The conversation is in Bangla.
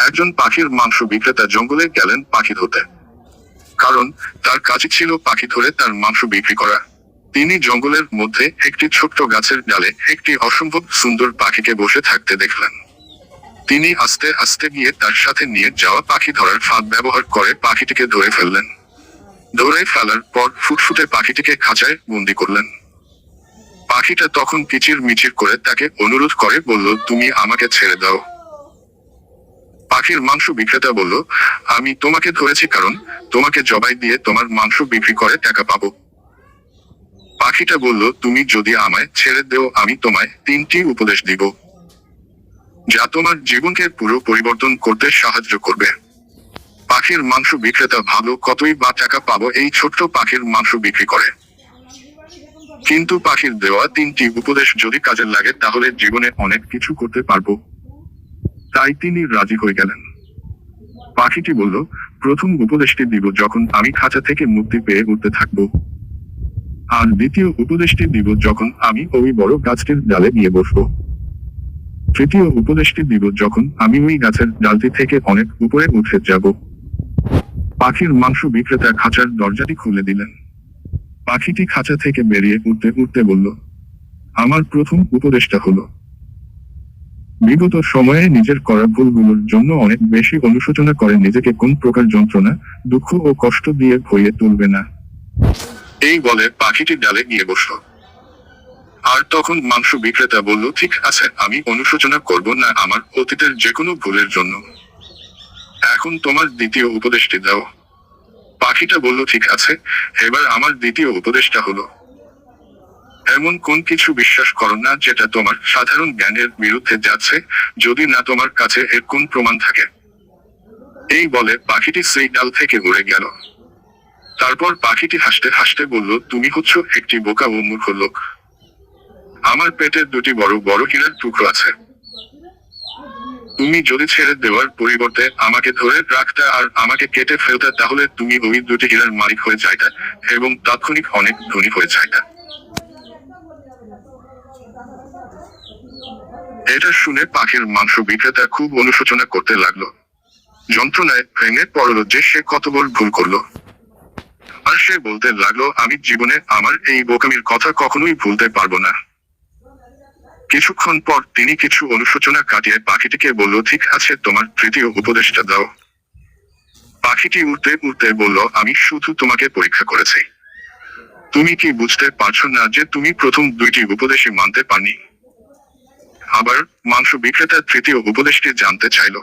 একজন পাখির মাংস বিক্রেতা জঙ্গলে গেলেন পাখি ধরতে, কারণ তার কাজই ছিল পাখি ধরে তার মাংস বিক্রি করা। তিনি জঙ্গলের মধ্যে একটি ছোট্ট গাছের ডালে একটি অসম্ভব সুন্দর পাখিকে বসে থাকতে দেখলেন। তিনি আস্তে আস্তে গিয়ে তার সাথে নিয়ে যাওয়া পাখি ধরার ফাঁদ ব্যবহার করে পাখিটিকে ধরে ফেললেন। ধরে ফেলার পর ফুটফুটে পাখিটিকে খাঁচায় বন্দি করলেন। পাখিটা তখন কিচির মিচির করে তাকে অনুরোধ করে বলল, তুমি আমাকে ছেড়ে দাও। পাখির মাংস বিক্রেতা বলল, আমি তোমাকে ধরেছি কারণ তোমাকে জবাই দিয়ে তোমার মাংস বিক্রি করে টাকা পাবো। পাখিটা বলল, তুমি যদি আমায় ছেড়ে দেও আমি তোমায় 3টি উপদেশ দিব, যা তোমার জীবনকে পুরো পরিবর্তন করতে সাহায্য করবে। পাখির মাংস বিক্রেতা ভালো কতই বা টাকা পাবো এই ছোট্ট পাখির মাংস বিক্রি করে, কিন্তু পাখির দেওয়া 3টি উপদেশ যদি কাজে লাগে তাহলে জীবনে অনেক কিছু করতে পারবো। তাই তিনি রাজি হয়ে গেলেন। পাখিটি বলল, প্রথম উপদেশটি দিব যখন আমি খাঁচা থেকে মুক্তি পেয়ে উঠতে থাকবো, আর দ্বিতীয় উপদেশটি দিব যখন আমি ওই বড় গাছটির ডালে গিয়ে বসবো। তৃতীয় উপদেশটি দিব যখন আমি ওই গাছের ডালটি থেকে অনেক উপরে উঠে যাব। পাখির মাংস বিক্রেতা খাঁচার দরজাটি খুলে দিলেন। পাখিটি খাঁচা থেকে বেরিয়ে উঠতে উঠতে বলল, আমার প্রথম উপদেশটা হলো, বিগত সময়ে নিজের করা ভুলগুলোর জন্য অনেক বেশি অনুশোচনা করে নিজেকে কোন প্রকার যন্ত্রণা, দুঃখ ও কষ্ট দিয়ে ভরিয়ে তুলবে না। এই বলে পাখিটি ডালে গিয়ে বসল। আর তখন মাংস বিক্রেতা বলল, ঠিক আছে, আমি অনুশোচনা করব না আমার অতীতের যে কোনো ভুলের জন্য। এখন তোমার দ্বিতীয় উপদেশটি দাও। পাখিটা বলল, ঠিক আছে, এবার আমার দ্বিতীয় উপদেশটা হলো, এমন কোন কিছু বিশ্বাস করো না যেটা তোমার সাধারণ জ্ঞানের বিরুদ্ধে যাচ্ছে, যদি না তোমার কাছে এর কোন প্রমাণ থাকে। এই বলে পাখিটি সেই ডাল থেকে উড়ে গেল। তারপর পাখিটি হাসতে হাসতে বলল, তুমি হচ্ছ একটি বোকা ও মূর্খ লোক। আমার পেটে 2টি বড় বড় হীরার টুকরো আছে। তুমি যদি ছেড়ে দেওয়ার পরিবর্তে আমাকে ধরে রাখতে আর আমাকে কেটে ফেলতে তাহলে তুমি ওই 2টি হীরার মালিক হয়ে যাইতে এবং তাৎক্ষণিক অনেক ধনী হয়ে যাইতে। এটা শুনে পাখির মাংস বিক্রেতা খুব অনুশোচনা করতে লাগলো। যন্ত্রণায় ভেঙে পড়ল যে সে কত বড় ভুল করলো। আর সে বলতে লাগলো, আমি জীবনে আমার এই বোকামির কথা কখনোই ভুলতে পারবো না। কিছুক্ষণ পর তিনি কিছু অনুশোচনা কাটিয়ে পাখিটিকে বলল, ঠিক আছে, তোমার তৃতীয় উপদেশটা দাও। পাখিটি উড়তে উড়তে বলল, আমি শুধু তোমাকে পরীক্ষা করেছি। তুমি কি বুঝতে পারছো না যে তুমি প্রথম 2টি উপদেশই মানতে পারনি? আবার মাংস বিক্রেতা তৃতীয় উপদেশটি জানতে চাইল।